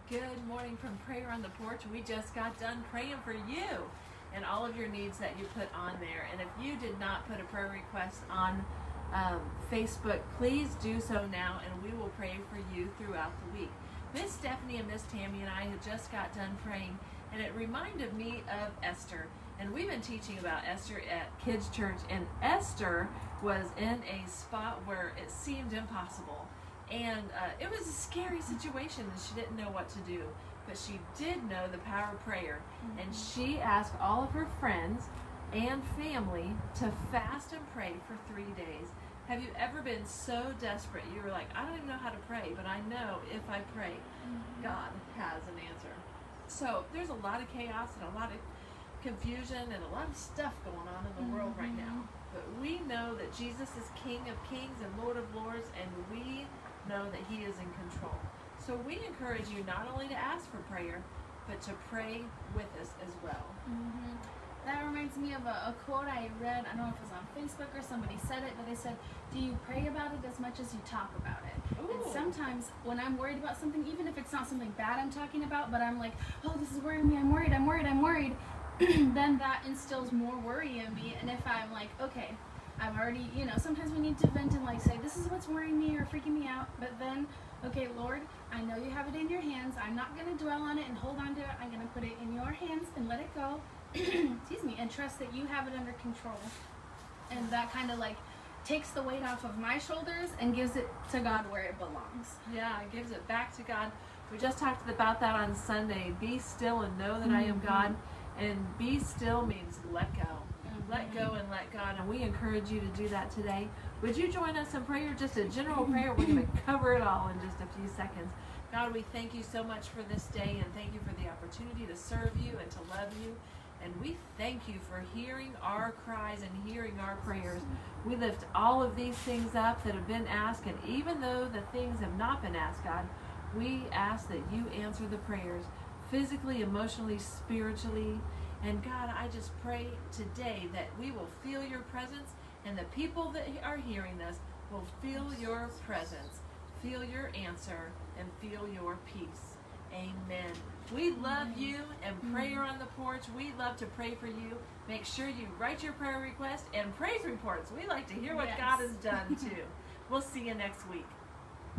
Good morning from Prayer on the Porch. We just got done praying for you and all of your needs that you put on there. And if you did not put a prayer request on Facebook, please do so now, and we will pray for you throughout the week. Miss Stephanie and Miss Tammy and I had just got done praying, and it reminded me of Esther. And we've been teaching about Esther at Kids Church, and Esther was in a spot where it seemed impossible. And it was a scary situation, and she didn't know what to do. But she did know the power of prayer. Mm-hmm. And she asked all of her friends and family to fast and pray for 3 days. Have you ever been so desperate you were like, I don't even know how to pray, but I know if I pray, God has an answer. So there's a lot of chaos and a lot of confusion and a lot of stuff going on in the world right now. But we know that Jesus is King of Kings and Lord of Lords, and we know that He is in control. So we encourage you not only to ask for prayer, but to pray with us as well. That reminds me of a quote I read. I don't know if it was on Facebook or somebody said it, but they said, do you pray about it as much as you talk about it? Ooh. And sometimes when I'm worried about something, even if it's not something bad I'm talking about, but I'm like, oh, this is worrying me, I'm worried, then that instills more worry in me. And if I'm like, okay, I'm already, sometimes we need to vent and like say, this is what's worrying me or freaking me out. But then, okay, Lord, I know you have it in your hands. I'm not going to dwell on it and hold on to it. I'm going to put it in your hands and let it go. Excuse me, and trust that you have it under control. And that kind of like takes the weight off of my shoulders and gives it to God where it belongs. Yeah, it gives it back to God. We just talked about that on Sunday. Be still and know that I am God. And be still means let go. Let go and let God. And we encourage you to do that today. Would you join us in prayer? Just a general prayer. We're going to cover it all in just a few seconds. God, we thank you so much for this day, and thank you for the opportunity to serve you and to love you. And we thank you for hearing our cries and hearing our prayers. We lift all of these things up that have been asked, and even though the things have not been asked, God, we ask that you answer the prayers physically, emotionally, spiritually. And God, I just pray today that we will feel your presence, and the people that are hearing this will feel your presence, feel your answer, and feel your peace. Amen. We love you and Prayer on the Porch. We love to pray for you. Make sure you write your prayer request and praise reports. We like to hear what God has done too. We'll see you next week.